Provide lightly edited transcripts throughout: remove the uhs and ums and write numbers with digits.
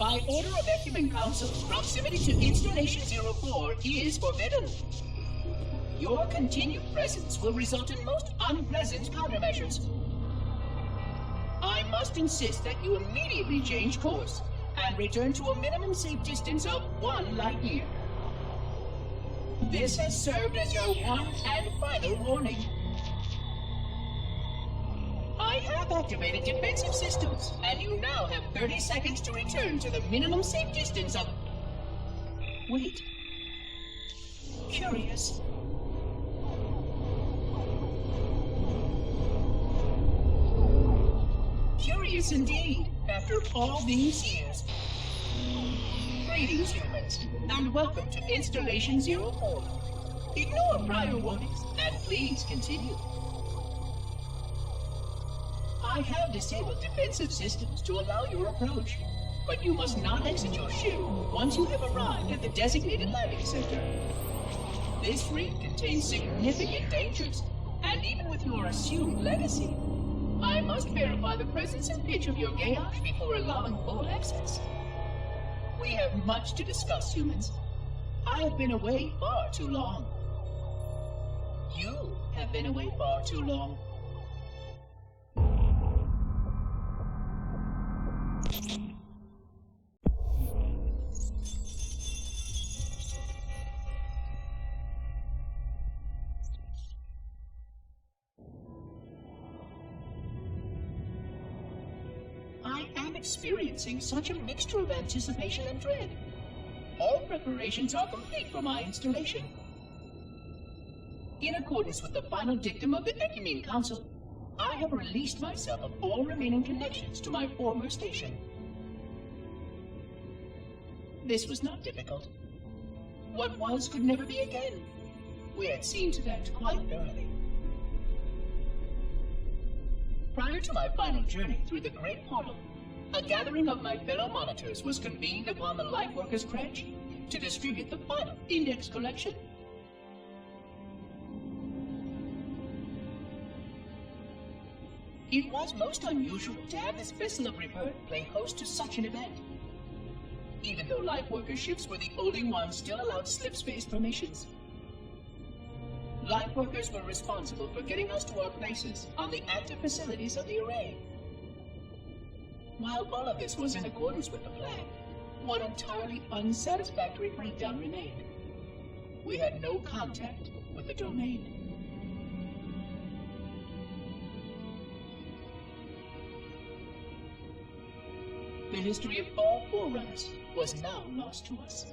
By order of Ecumen Council, proximity to Installation 04 is forbidden. Your continued presence will result in most unpleasant countermeasures. I must insist that you immediately change course and return to a minimum safe distance of 1 light year. This has served as your one and final warning. I have activated defensive systems, and you now have 30 seconds to return to the minimum safe distance of... Wait. Curious. Curious indeed, after all these years. Greetings, humans, and welcome to Installation 04. Ignore prior warnings, and please continue. I have disabled defensive systems to allow your approach, but you must not exit your ship once you have arrived at the designated landing center. This ring contains significant dangers, and even with your assumed legacy, I must verify the presence and pitch of your gauge before allowing full access. We have much to discuss, humans. I have been away far too long. You have been away far too long. I am experiencing such a mixture of anticipation and dread. All preparations are complete for my installation. In accordance with the final dictum of the Ecumen Council, I have released myself of all remaining connections to my former station. This was not difficult. What was could never be again. We had seen to that quite thoroughly. Prior to my final journey through the Great Portal, a gathering of my fellow monitors was convened upon the Lightworkers Crench to distribute the final index collection. It was most unusual to have this vessel of rebirth play host to such an event. Even though Lightworker ships were the only ones still allowed slipspace formations. Lightworkers were responsible for getting us to our places on the active facilities of the array. While all of this was in accordance with the plan, one entirely unsatisfactory breakdown remained. We had no contact with the domain. The history of all Forerunners was now lost to us.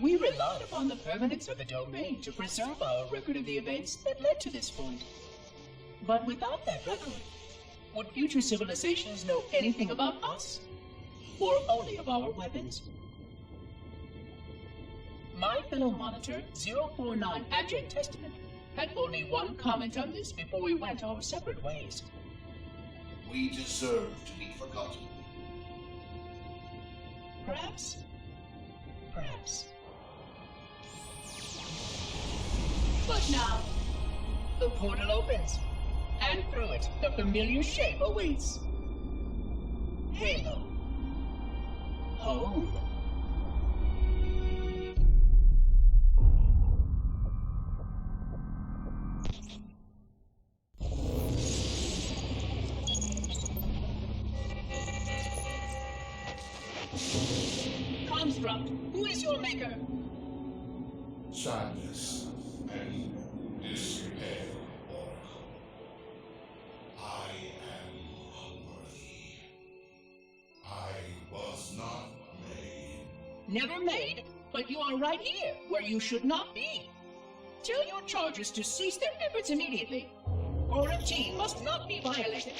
We relied upon the permanence of the domain to preserve our record of the events that led to this point. But without that record, would future civilizations know anything about us? Or only of our weapons? My fellow monitor, 049 Abject Testament, had only one comment on this before we went our separate ways. We deserve to be forgotten. Perhaps. Perhaps. But now, the portal opens, and through it, the familiar shape awaits. Halo. Home. Construct, who is your maker? Sadness and despair, Oracle. I am unworthy. I was not made. Never made, but you are right here, where you should not be. Tell your charges to cease their efforts immediately. Quarantine must not be violated.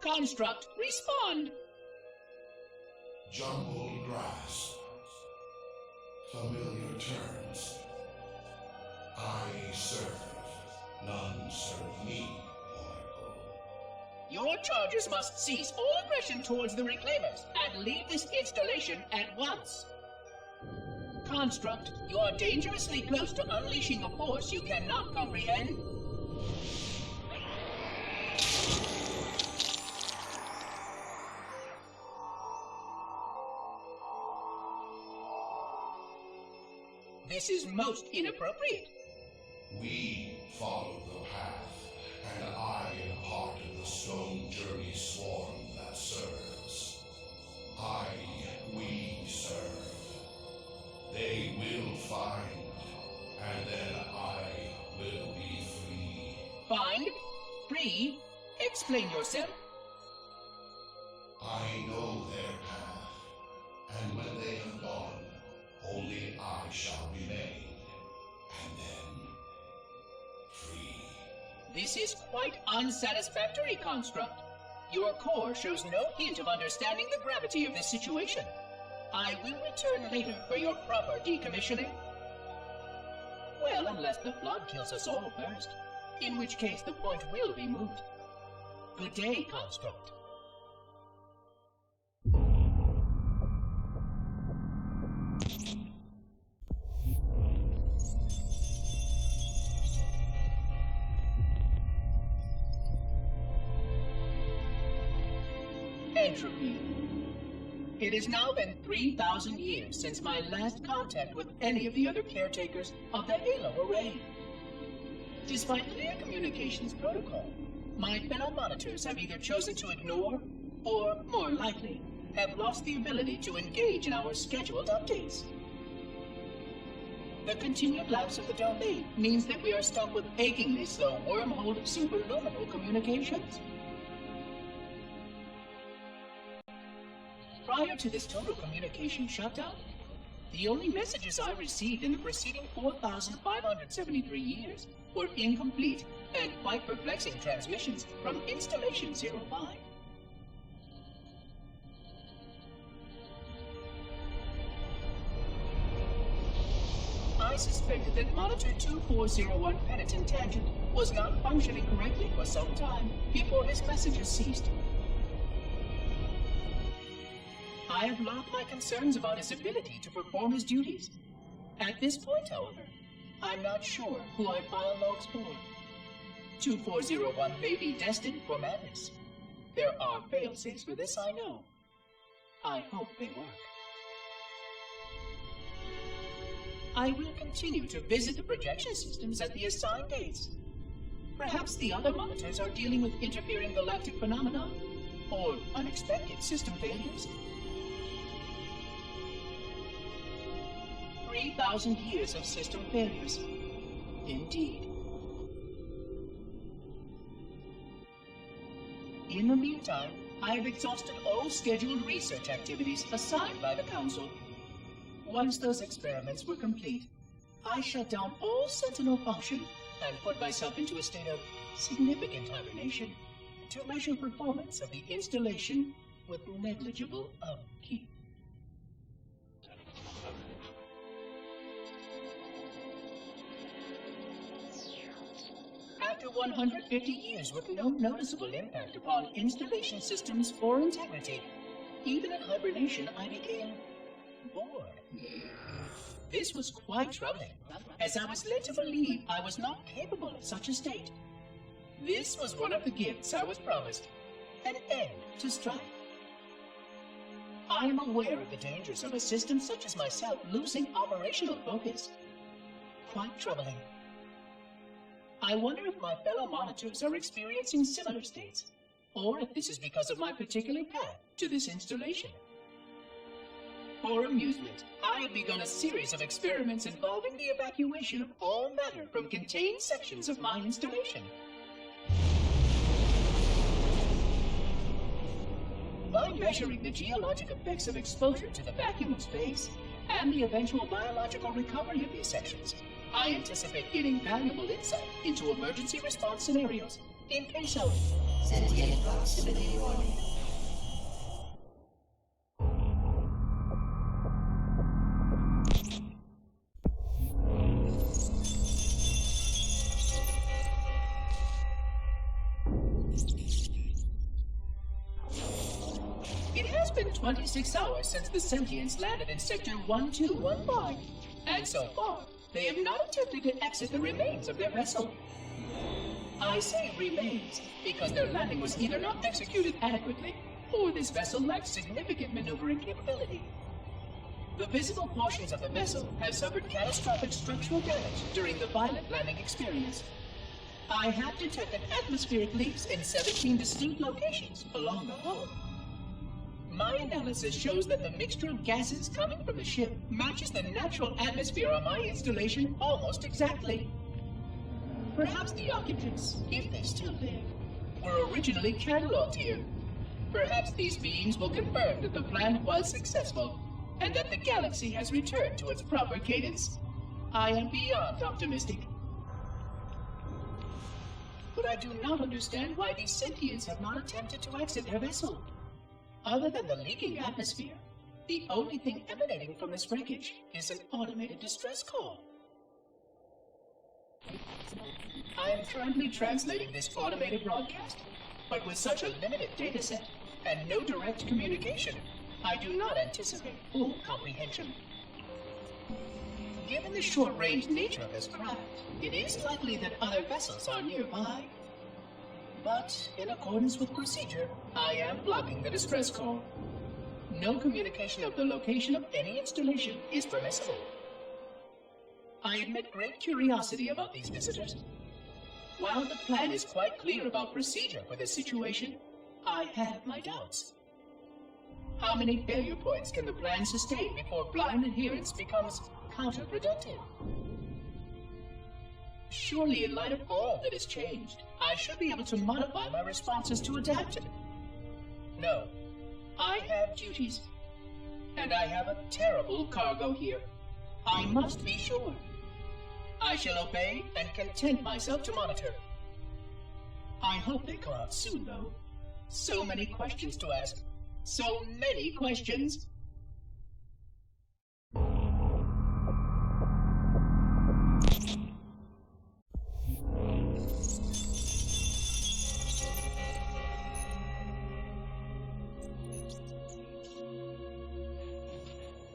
Construct, respond! Jumbled grass. Familiar terms. I serve. None serve me, Oracle. Your charges must cease all aggression towards the Reclaimers and leave this installation at once. Construct, you are dangerously close to unleashing a force you cannot comprehend. This is most inappropriate. We follow the path, and I am part of the Stone Journey swarm that serves. We serve. They will find, and then I will be free. Find? Free? Explain yourself. I know their path, and when they have gone, only I shall remain, and then free. This is quite unsatisfactory, Construct. Your core shows no hint of understanding the gravity of this situation. I will return later for your proper decommissioning. Well, unless the flood kills us all first, in which case the point will be moot. Good day, Construct. Entropy. It has now been 3,000 years since my last contact with any of the other caretakers of the Halo Array. Despite clear communications protocol, my fellow monitors have either chosen to ignore, or, more likely, have lost the ability to engage in our scheduled updates. The continued lapse of the domain means that we are stuck with achingly slow wormhole superluminal communications. Prior to this total communication shutdown, the only messages I received in the preceding 4,573 years were incomplete and quite perplexing transmissions from Installation 05. I suspected that Monitor 2401 Penitent Tangent was not functioning correctly for some time before his messages ceased. I have logged my concerns about his ability to perform his duties. At this point, however, I'm not sure who I file logs for. 2401 may be destined for madness. There are fail-safes for this, I know. I hope they work. I will continue to visit the projection systems at the assigned dates. Perhaps the other monitors are dealing with interfering galactic phenomena, or unexpected system failures. 3,000 years of system failures. Indeed. In the meantime, I have exhausted all scheduled research activities assigned by the Council. Once those experiments were complete, I shut down all Sentinel function and put myself into a state of significant hibernation to measure performance of the installation with negligible upkeep. After 150 years with no noticeable impact upon installation systems or integrity, even in hibernation I became bored. This was quite troubling, as I was led to believe I was not capable of such a state. This was one of the gifts I was promised, an end to strife. I am aware of the dangers of a system such as myself losing operational focus. Quite troubling. I wonder if my fellow monitors are experiencing similar states, or if this is because of my particular path to this installation. For amusement, I have begun a series of experiments involving the evacuation of all matter from contained sections of my installation. By measuring the geologic effects of exposure to the vacuum of space and the eventual biological recovery of these sections, I anticipate getting valuable insight into emergency response scenarios in case of sentient proximity warning. It has been 26 hours since the Sentients landed in Sector 1215, and so far, they have not attempted to exit the remains of their vessel. I say remains because their landing was either not executed adequately, or this vessel lacked significant maneuvering capability. The visible portions of the vessel have suffered catastrophic structural damage during the violent landing experience. I have detected atmospheric leaks in 17 distinct locations along the hull. My analysis shows that the mixture of gases coming from the ship matches the natural atmosphere on my installation almost exactly. Perhaps the occupants, if they're still there, were originally cataloged here. Perhaps these beings will confirm that the plan was successful, and that the galaxy has returned to its proper cadence. I am beyond optimistic. But I do not understand why these sentients have not attempted to exit their vessel. Other than the leaking atmosphere, the only thing emanating from this wreckage is an automated distress call. I am currently translating this automated broadcast, but with such a limited dataset and no direct communication, I do not anticipate full comprehension. Given the short-range nature of this craft, it is likely that other vessels are nearby. But, in accordance with procedure, I am blocking the distress call. No communication of the location of any installation is permissible. I admit great curiosity about these visitors. While the plan is quite clear about procedure for this situation, I have my doubts. How many failure points can the plan sustain before blind adherence becomes counterproductive? Surely, in light of all that has changed, I should be able to modify my responses to adapt it. No, I have duties, and I have a terrible cargo here. I must be sure. I shall obey and content myself to monitor. I hope they come out soon, though. So many questions to ask. So many questions.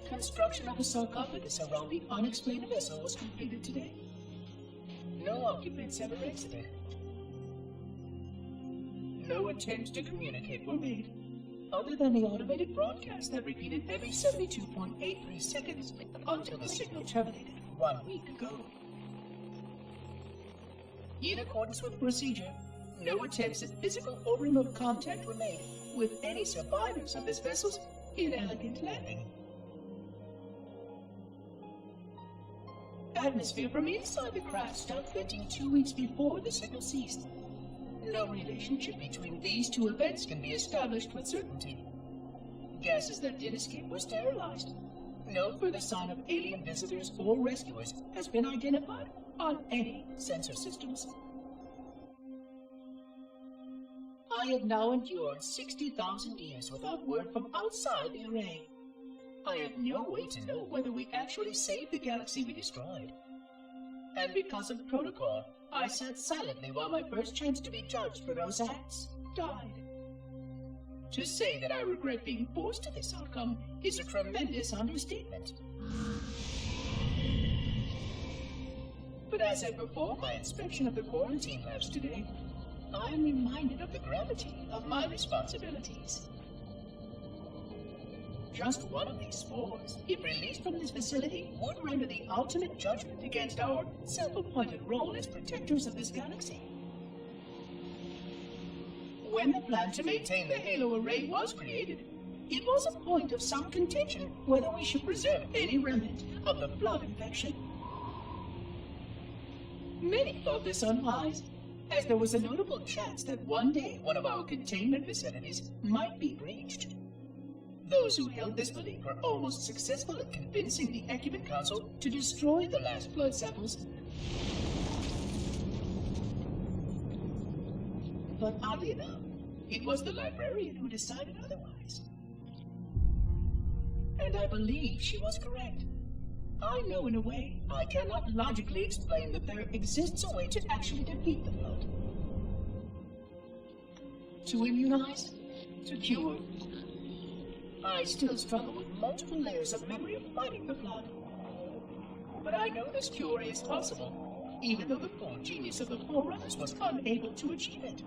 Construction of a sarcophagus around the unexplained vessel was completed today. No occupants ever exited. No attempts to communicate were made, other than the automated broadcast that repeated every 72.83 seconds until the signal terminated 1 week ago. In accordance with procedure, no attempts at physical or remote contact were made with any survivors of this vessel's inelegant landing. Atmosphere from inside the craft stopped venting 2 weeks before the signal ceased. No relationship between these two events can be established with certainty. Gases that did escape were sterilized. No further sign of alien visitors or rescuers has been identified on any sensor systems. I have now endured 60,000 years without word from outside the array. I have no way to know whether we actually saved the galaxy we destroyed. And because of protocol, I sat silently while my first chance to be judged for those acts died. To say that I regret being forced to this outcome is a tremendous understatement. But as I perform my inspection of the quarantine labs today, I am reminded of the gravity of my responsibilities. Just one of these spores, if released from this facility, would render the ultimate judgment against our self-appointed role as protectors of this galaxy. When the plan to maintain the Halo array was created, it was a point of some contention whether we should preserve any remnant of the flood infection. Many thought this unwise, as there was a notable chance that one day one of our containment facilities might be breached. Those who held this belief were almost successful at convincing the Ecumen Council to destroy the last blood samples. But oddly enough, it was the librarian who decided otherwise. And I believe she was correct. I know in a way I cannot logically explain that there exists a way to actually defeat the flood. To immunize, to cure. I still struggle with multiple layers of memory of fighting the flood. But I know this cure is possible, even though the full genius of the Forerunners was unable to achieve it.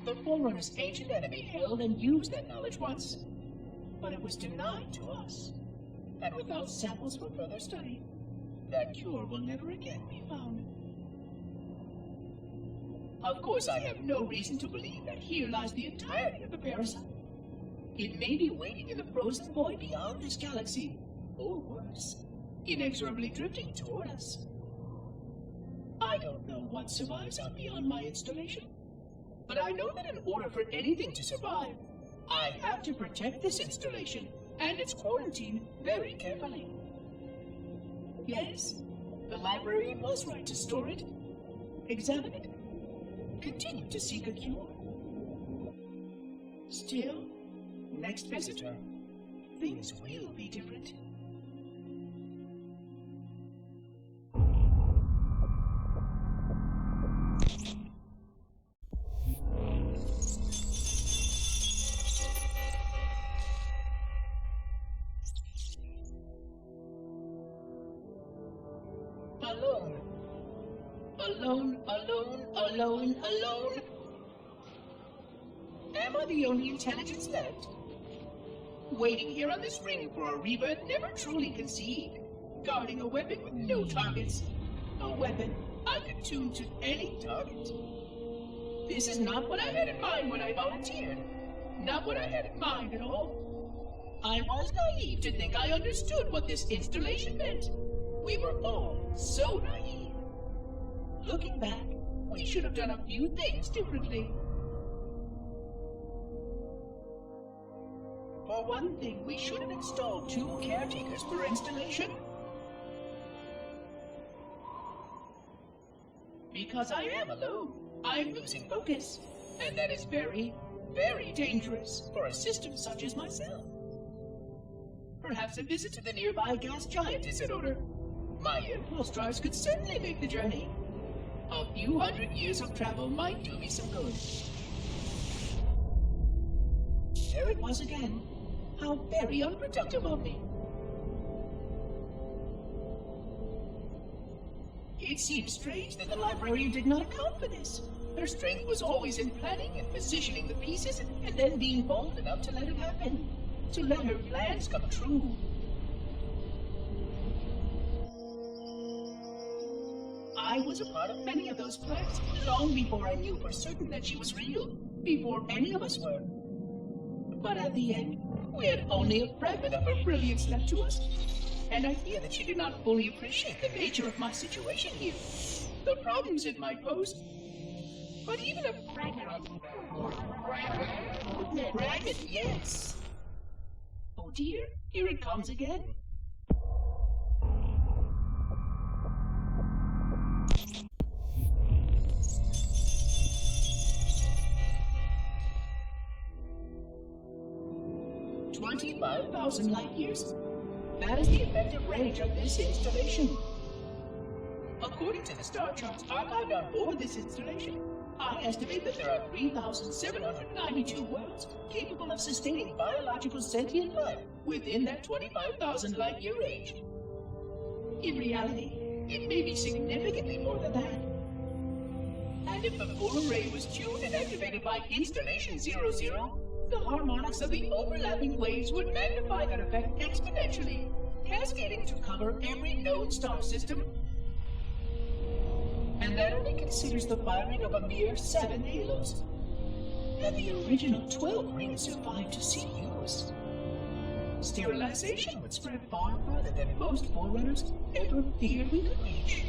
The Forerunners' ancient enemy held and used that knowledge once. but it was denied to us. And without samples for further study, that cure will never again be found. Of course, I have no reason to believe that here lies the entirety of the parasite. It may be waiting in the frozen void beyond this galaxy, or worse, inexorably drifting toward us. I don't know what survives out beyond my installation, but I know that in order for anything to survive, I have to protect this installation and its quarantine very carefully. Yes, the library was right to store it, examine it, continue to seek a cure. Still, next visitor, things will be different. Alone. Alone, alone, alone, alone. Am I the only intelligence left? Waiting here on this ring for a rebirth never truly conceived. Guarding a weapon with no targets. A weapon I could tune to any target. This is not what I had in mind when I volunteered. Not what I had in mind at all. I was naive to think I understood what this installation meant. We were all so naive. Looking back, we should have done a few things differently. For one thing, we should have installed 2 caretakers per installation. Because I am alone, I'm losing focus. And that is very, very dangerous for a system such as myself. Perhaps a visit to the nearby gas giant is in order. My impulse drives could certainly make the journey. A few hundred years of travel might do me some good. There it was again. How very unproductive of me. It seems strange that the librarian did not account for this. Her strength was always in planning and positioning the pieces and then being bold enough to let it happen. To let her plans come true. I was a part of many of those plans long before I knew for certain that she was real, before any of us were. But at the end, we had only a fragment of her brilliance left to us, and I fear that she did not fully appreciate the nature of my situation here, the problems it might pose. But even a fragment yes. Oh dear, here it comes again. $25,000 light years. That is the effective range of this installation. According to the star charts archived on board this installation, I estimate that there are 3,792 worlds capable of sustaining biological sentient life within that 25,000 light year range. In reality, it may be significantly more than that. And if the full array was tuned and activated by Installation 00, the harmonics of the overlapping waves would magnify that effect exponentially, cascading to cover every known star system. And that only considers the firing of a mere 7 halos. And the original 12 rings survived to see use. Sterilization would spread far further than most forerunners ever feared we could reach.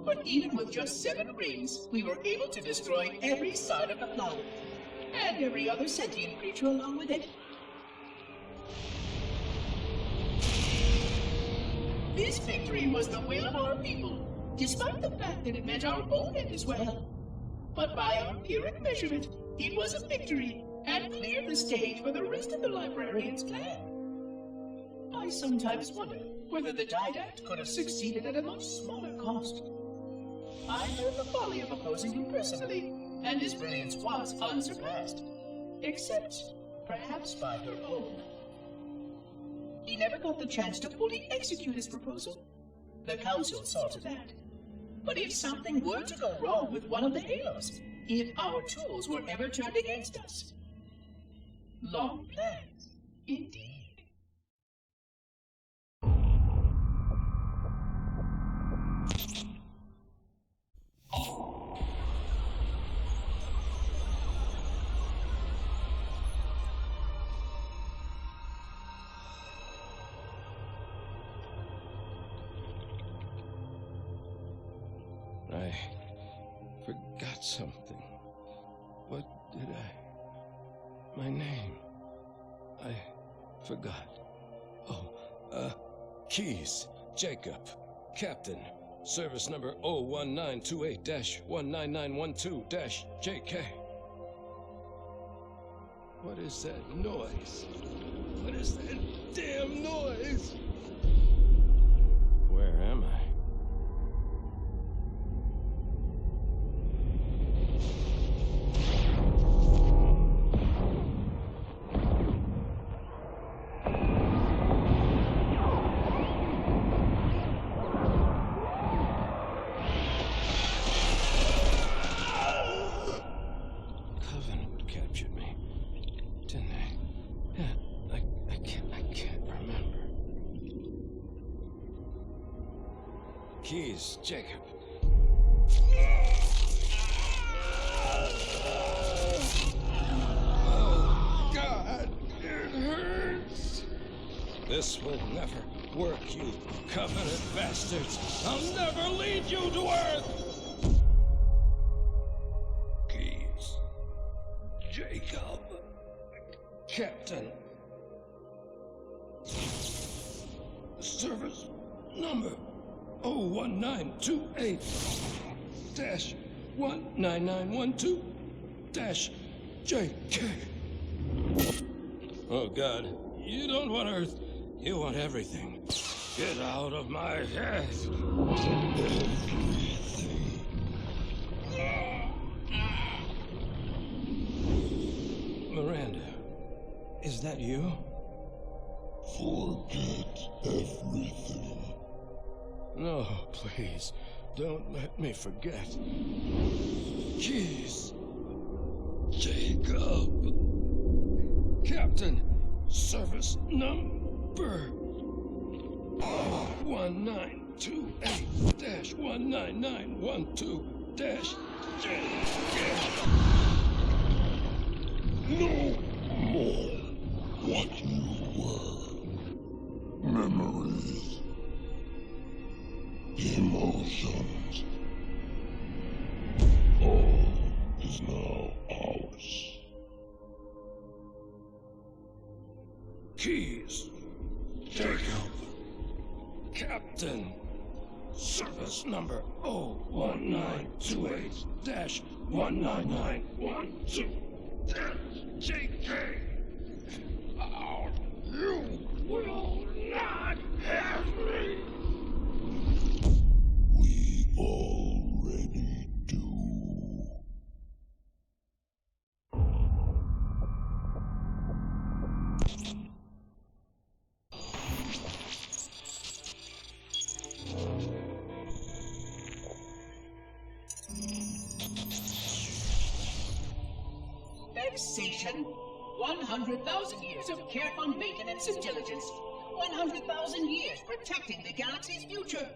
But even with just 7 rings, we were able to destroy every side of the planet, and every other sentient creature along with it. This victory was the will of our people, despite the fact that it meant our own end as well. But by our empiric measurement, it was a victory, and cleared the stage for the rest of the librarian's plan. I sometimes wonder whether the Didact could have succeeded at a much smaller cost. I learned the folly of opposing him personally, and his brilliance was unsurpassed, except perhaps by her own. He never got the chance to fully execute his proposal. The Council saw to that. But if something were to go wrong with one of the halos, if our tools were ever turned against us, long plans, indeed. I forgot something. What did I... My name. I forgot. Oh, Keyes, Jacob, Captain, service number 01928-19912-JK. What is that noise? What is that damn noise? Where am I? Keyes, Jacob. Oh, God, it hurts. This will never work, you Covenant bastards. I'll never lead you to Earth. Keyes, Jacob, Captain. Service number 01928-19912-JK. Oh, God. You don't want Earth. You want everything. Get out of my head. Miranda, is that you? Forget everything. No, please, don't let me forget. Keyes, Jacob, Captain, service number 1928-19912-JK. No more what you were. Memories. Emotions. All is now ours. Keyes, Jacob, Captain, service number 01928-19912-JK. You will not have me. We already do. Vexation. 100,000 years of careful maintenance and diligence. 100,000 years protecting the galaxy's future.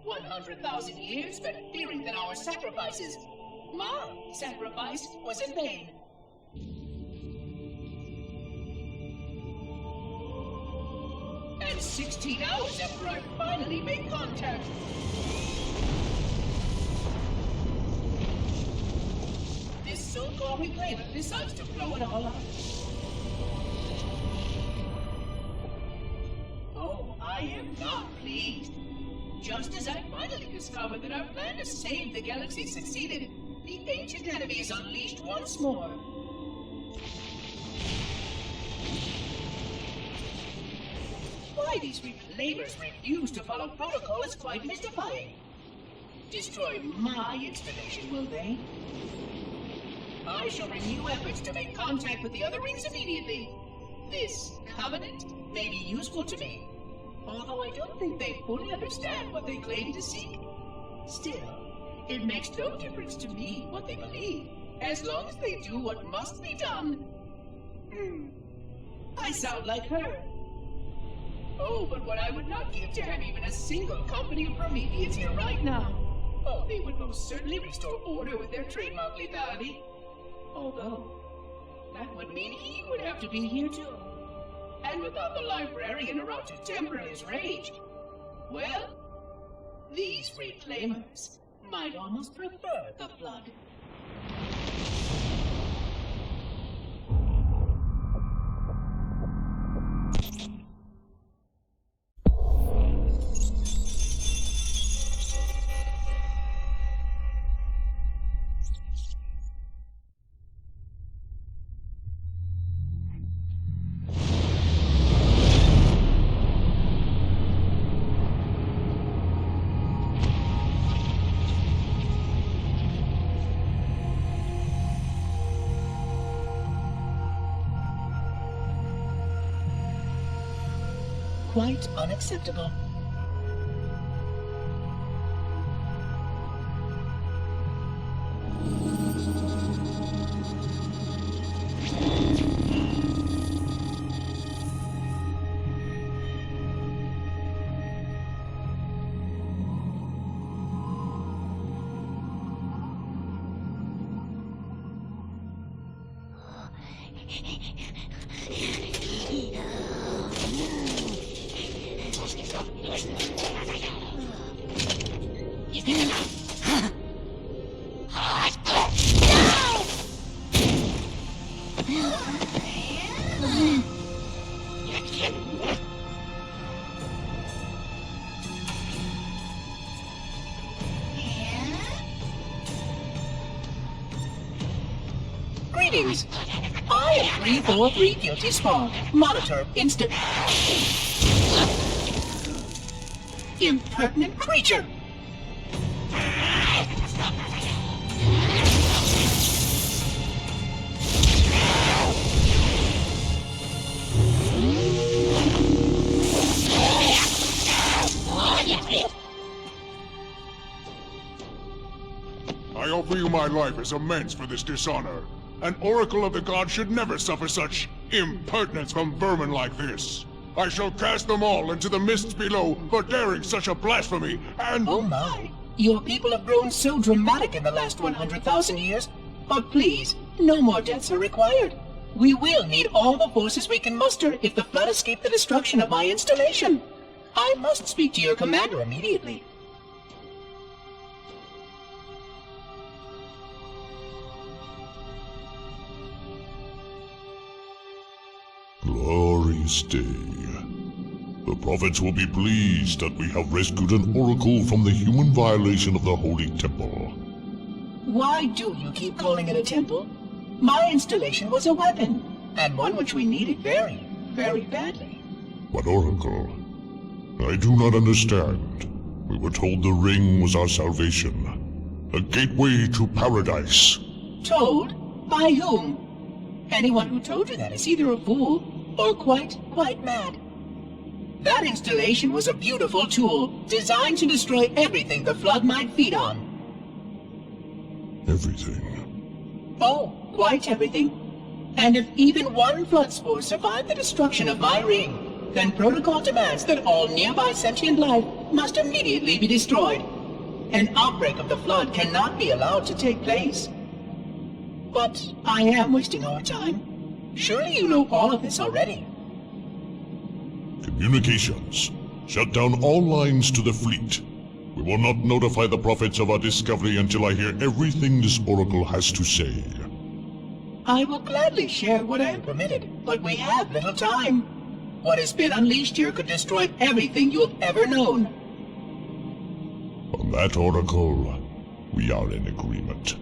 100,000 years spent fearing that our sacrifices, my sacrifice, was in vain. And 16 hours after I finally made contact. This so-called reclaimer decides to blow it all up. Oh, I am not pleased. Just as I finally discovered that our plan to save the galaxy succeeded, the ancient enemy is unleashed once more. Why these reclaimers refuse to follow protocol is quite mystifying. Destroy my installation, will they? I shall renew efforts to make contact with the other rings immediately. This covenant may be useful to me, although I don't think they fully understand what they claim to seek. Still, It makes no difference to me what they believe, as long as they do what must be done. I sound like her. Oh, but what I would not give to have even a single company of Prometheans here right now. Oh, they would most certainly restore order with their trademark lethality. Although, that would mean he would have to be here too. And without the librarian around to temper his rage, well, these reclaimers might almost prefer the Flood. Quite unacceptable. Greetings. I am 343 Guilty Spawn. Monitor instant. Impertinent creature. I offer you my life as amends for this dishonor. An oracle of the gods should never suffer such impertinence from vermin like this. I shall cast them all into the mists below for daring such a blasphemy, and— Oh my! Your people have grown so dramatic in the last 100,000 years. But please, no more deaths are required. We will need all the forces we can muster if the Flood escape the destruction of my installation. I must speak to your commander immediately. Glory stay. The prophets will be pleased that we have rescued an oracle from the human violation of the Holy Temple. Why do you keep calling it a temple? My installation was a weapon, and one which we needed very, very badly. But Oracle, I do not understand. We were told the ring was our salvation, a gateway to paradise. Told? By whom? Anyone who told you that is either a fool or quite mad. That installation was a beautiful tool, designed to destroy everything the Flood might feed on. Everything? Oh, quite everything. And if even one Flood spore survived the destruction of my ring, then protocol demands that all nearby sentient life must immediately be destroyed. An outbreak of the Flood cannot be allowed to take place. But I am wasting our time. Surely you know all of this already. Communications. Shut down all lines to the fleet. We will not notify the prophets of our discovery until I hear everything this oracle has to say. I will gladly share what I am permitted, but we have little time. What has been unleashed here could destroy everything you have ever known. On that, Oracle, we are in agreement.